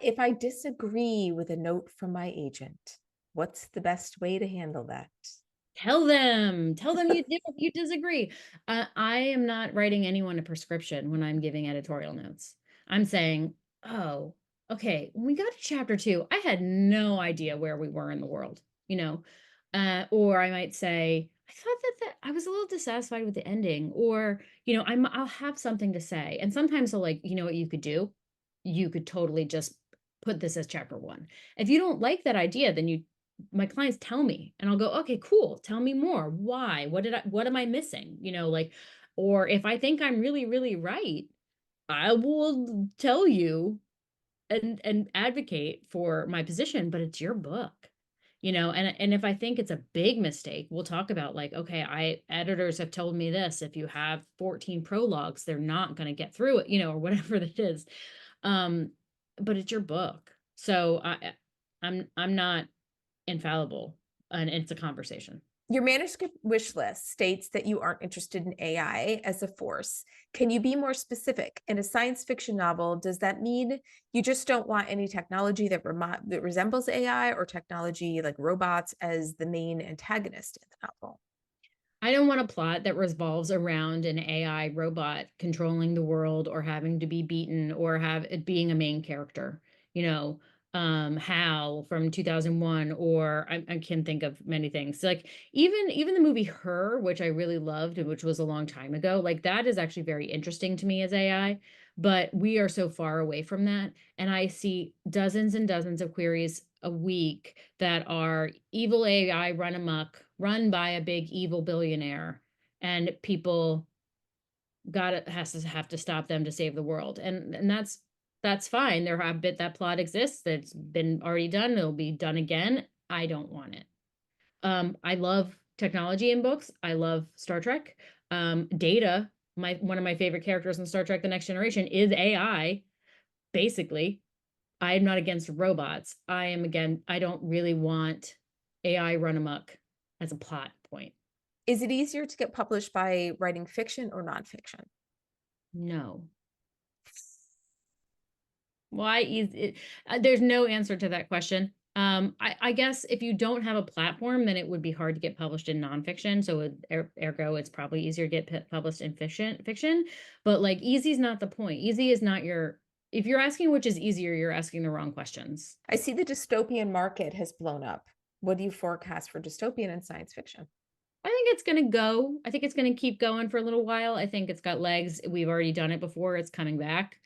If I disagree with a note from my agent, what's the best way to handle that? Tell them you disagree. I am not writing anyone a prescription when I'm giving editorial notes. I'm saying, oh, okay, when we got to chapter two, I had no idea where we were in the world, you know. Or I might say, I thought that I was a little dissatisfied with the ending, or I'll have something to say. And sometimes I'll like, you know what you could do? You could totally just put this as chapter one. If you don't like that idea, then my clients tell me and I'll go, okay, cool. Tell me more. Why? What am I missing? Like, or if I think I'm really, really right, I will tell you and advocate for my position, but it's your book. And if I think it's a big mistake, we'll talk about like, okay, editors have told me this. If you have 14 prologues, they're not going to get through it, or whatever that is. Um, but it's your book. So I'm not infallible, and it's a conversation. Your manuscript wish list states that you aren't interested in AI as a force. Can you be more specific? In a science fiction novel, does that mean you just don't want any technology that resembles AI or technology like robots as the main antagonist in the novel? I don't want a plot that revolves around an AI robot controlling the world or having to be beaten or have it being a main character. You know, Hal from 2001, or I can think of many things. Like even the movie Her, which I really loved, and which was a long time ago, like that is actually very interesting to me as AI. But we are so far away from that. And I see dozens and dozens of queries a week that are evil AI run amok, run by a big evil billionaire, and people have to stop them to save the world. And that's fine. There have bit that plot exists. That's been already done. It'll be done again. I don't want it. I love technology in books. I love Star Trek. Data, one of my favorite characters in Star Trek: The Next Generation, is AI, basically. I'm not against robots. I don't really want AI run amok as a plot point. Is it easier to get published by writing fiction or nonfiction? No. Why is it? There's no answer to that question. I guess if you don't have a platform, then it would be hard to get published in nonfiction. So ergo, it's probably easier to get published in fiction. But like, easy is not the point. Easy is not your. If you're asking which is easier, you're asking the wrong questions. I see the dystopian market has blown up. What do you forecast for dystopian and science fiction? I think it's going to go. I think it's going to keep going for a little while. I think it's got legs. We've already done it before. It's coming back.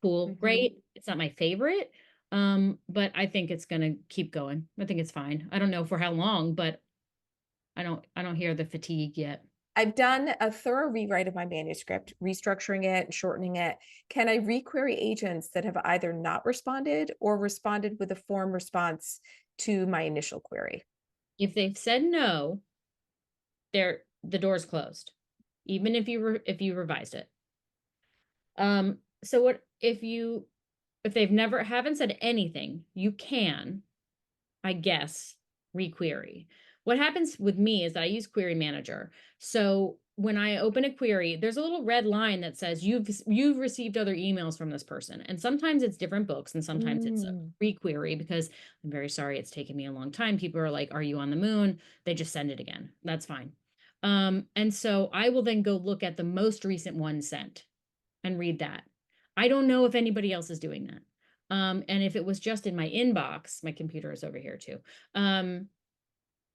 Cool. Mhm. Great. It's not my favorite. But I think it's going to keep going. I think it's fine. I don't know for how long, but I don't hear the fatigue yet. I've done a thorough rewrite of my manuscript, restructuring it, shortening it. Can I requery agents that have either not responded or responded with a form response to my initial query? If they've said no, the door's closed, even if you revised it. So what if they've never haven't said anything, you can, I guess, requery. What happens with me is that I use Query Manager. So when I open a query, there's a little red line that says you've received other emails from this person. And sometimes it's different books and sometimes it's a Mm. requery because I'm very sorry it's taken me a long time. People are like, "Are you on the moon?" They just send it again. That's fine. And so I will then go look at the most recent one sent and read that. I don't know if anybody else is doing that. And if it was just in my inbox, my computer is over here too. Um,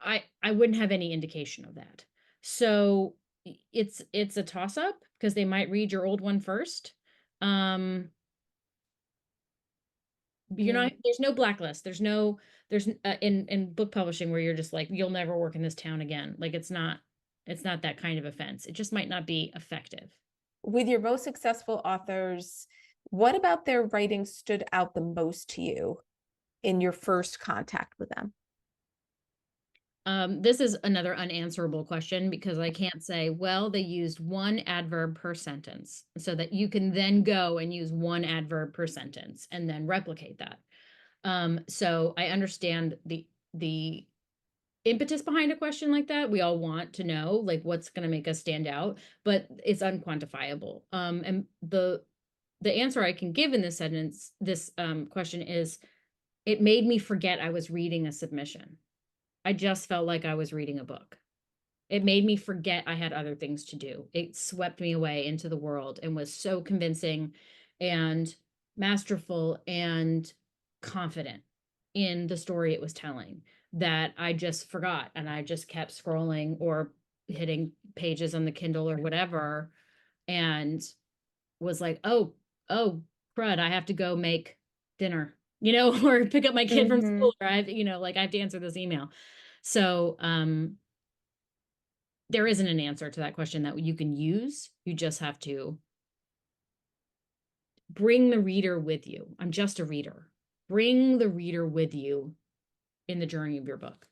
I wouldn't have any indication of that. So it's a toss up because they might read your old one first. Um, you're Yeah. not there's no blacklist. There's in book publishing where you're just like you'll never work in this town again. Like it's not that kind of offense. It just might not be effective. With your most successful authors, what about their writing stood out the most to you in your first contact with them? This is another unanswerable question because I can't say, well, they used one adverb per sentence, so that you can then go and use one adverb per sentence and then replicate that. So I understand the impetus behind a question like that. We all want to know like what's going to make us stand out, but it's unquantifiable. And the answer I can give in this sentence, this question is, it made me forget I was reading a submission. I just felt like I was reading a book. It made me forget I had other things to do. It swept me away into the world and was so convincing and masterful and confident in the story it was telling that I just forgot, and I just kept scrolling or hitting pages on the Kindle or whatever, and was like, oh, crud, I have to go make dinner, or pick up my kid from Mm-hmm. school, or like I have to answer this email. So, there isn't an answer to that question that you can use. You just have to bring the reader with you. I'm just a reader. Bring the reader with you in the journey of your book.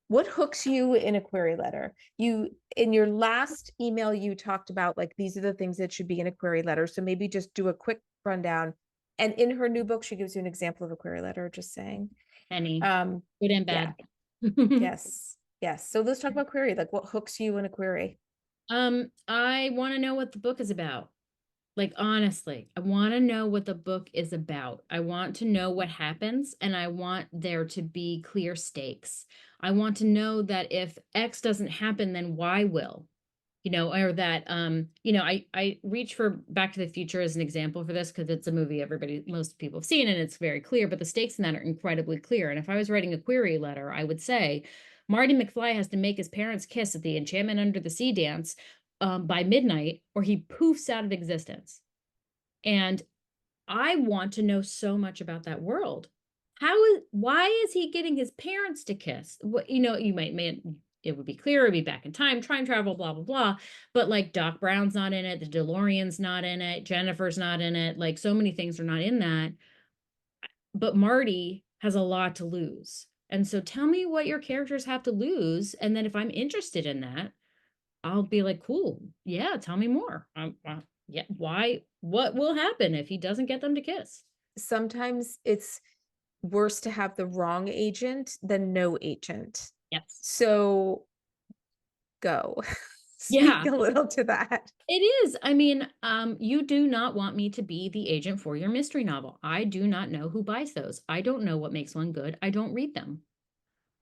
What hooks you in a query letter? You, in your last email, you talked about like, these are the things that should be in a query letter. So maybe just do a quick rundown. And in her new book, she gives you an example of a query letter, just saying. Any Um, good and yeah, bad. yes, yes. So let's talk about query. Like, what hooks you in a query? I want to know what the book is about. Like, honestly, I want to know what the book is about. I want to know what happens, and I want there to be clear stakes. I want to know that if X doesn't happen, then Y will. Or that I reach for Back to the Future as an example for this, because it's a movie most people have seen, and it's very clear, but the stakes in that are incredibly clear. And if I was writing a query letter, I would say Marty McFly has to make his parents kiss at the Enchantment Under the Sea dance by midnight, or he poofs out of existence. And I want to know so much about that world. Why is he getting his parents to kiss? You might, it would be clear, it'd be back in time travel, blah, blah, blah. But like Doc Brown's not in it, the DeLorean's not in it, Jennifer's not in it. Like, so many things are not in that. But Marty has a lot to lose. And so tell me what your characters have to lose. And then if I'm interested in that, I'll be like, cool. Yeah, tell me more. Yeah, why? What will happen if he doesn't get them to kiss? Sometimes it's worse to have the wrong agent than no agent. Yes. So go. Speak Yeah, a little to that. it is. I mean, you do not want me to be the agent for your mystery novel. I do not know who buys those. I don't know what makes one good. I don't read them.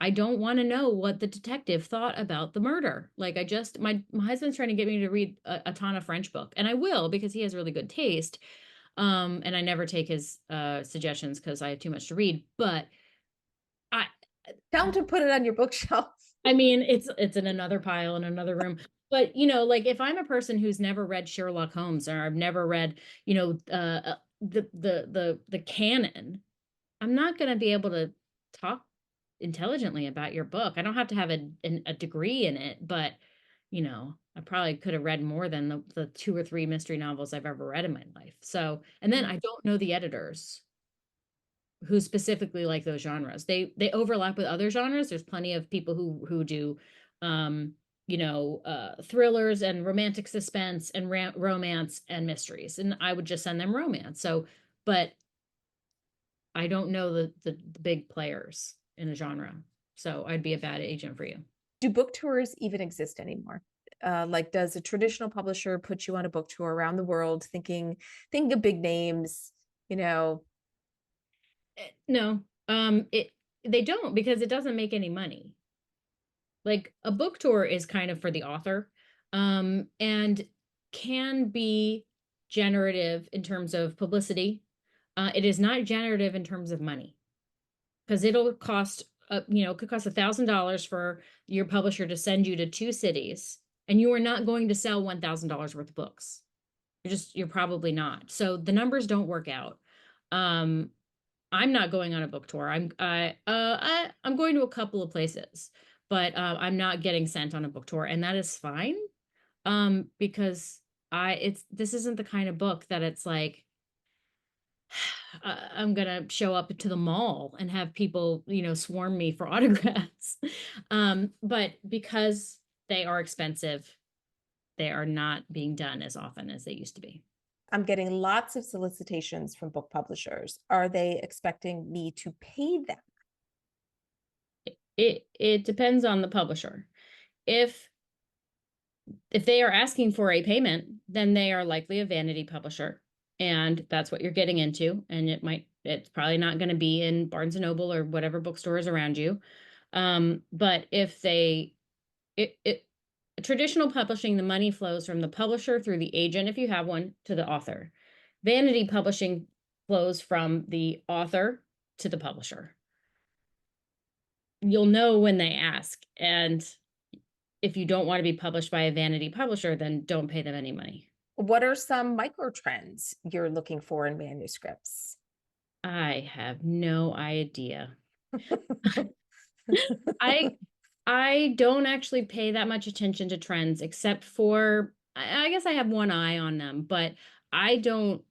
I don't want to know what the detective thought about the murder. Like, my husband's trying to get me to read a ton of French book, and I will, because he has really good taste. And I never take his suggestions because I have too much to read. But I Tell him to put it on your bookshelf. I mean, it's in another pile in another room. But like, if I'm a person who's never read Sherlock Holmes, or I've never read, the canon, I'm not going to be able to talk intelligently about your book. I don't have to have a degree in it, but I probably could have read more than the two or three mystery novels I've ever read in my life. So, and then I don't know the editors who specifically like those genres. They overlap with other genres. There's plenty of people who do thrillers and romantic suspense and romance and mysteries, and I would just send them romance. So, but I don't know the big players in the genre, so I'd be a bad agent for you. Do book tours even exist anymore? Like, does a traditional publisher put you on a book tour around the world, thinking of big names, you know? No, they don't, because it doesn't make any money. Like, a book tour is kind of for the author, and can be generative in terms of publicity. It is not generative in terms of money, because it'll cost, could cost $1,000 for your publisher to send you to 2 cities, and you are not going to sell $1,000 worth of books. You're probably not. So the numbers don't work out. I'm not going on a book tour. I'm going to a couple of places, but I'm not getting sent on a book tour, and that is fine. Because this isn't the kind of book that it's like, I'm gonna show up to the mall and have people, swarm me for autographs. But because they are expensive, they are not being done as often as they used to be. I'm getting lots of solicitations from book publishers. Are they expecting me to pay them? It depends on the publisher. If they are asking for a payment, then they are likely a vanity publisher. and that's what you're getting into. And it's probably not going to be in Barnes and Noble or whatever bookstores around you. But if they, it traditional publishing, the money flows from the publisher through the agent, if you have one, to the author. Vanity publishing flows from the author to the publisher. You'll know when they ask. And if you don't want to be published by a vanity publisher, then don't pay them any money. What are some micro trends you're looking for in manuscripts? I have no idea. I I don't actually pay that much attention to trends except for I guess I have one eye on them, but I don't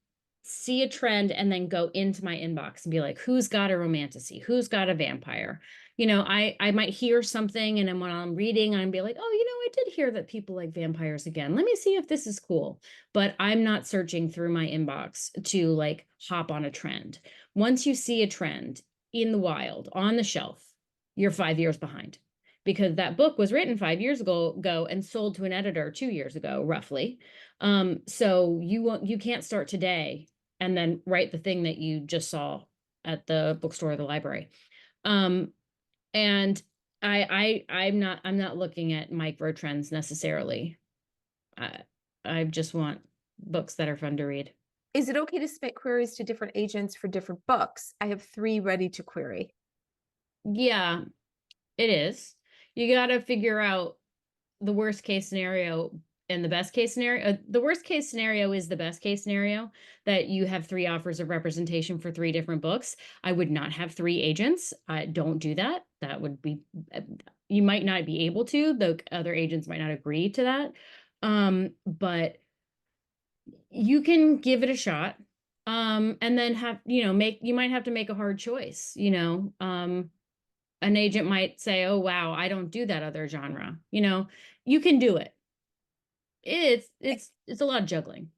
see a trend and then go into my inbox and be like, who's got a romantasy? Who's got a vampire? I might hear something and then when I'm reading, I'm be like, oh, I did hear that people like vampires again. Let me see if this is cool. But I'm not searching through my inbox to like hop on a trend. Once you see a trend in the wild on the shelf, you're 5 years behind because that book was written 5 years ago and sold to an editor 2 years ago, roughly. So you can't start today and then write the thing that you just saw at the bookstore or the library. And I'm not looking at micro trends necessarily. I just want books that are fun to read. Is it okay to submit queries to different agents for different books? I have 3 ready to query. Yeah, it is. You got to figure out the worst case scenario and the best case scenario. The worst case scenario is the best case scenario, that you have 3 offers of representation for 3 different books. I would not have 3 agents. Don't do that. That would be, you might not be able to. The other agents might not agree to that. But you can give it a shot. And then you might have to make a hard choice. An agent might say, oh, wow, I don't do that other genre. You can do it. It's a lot of juggling.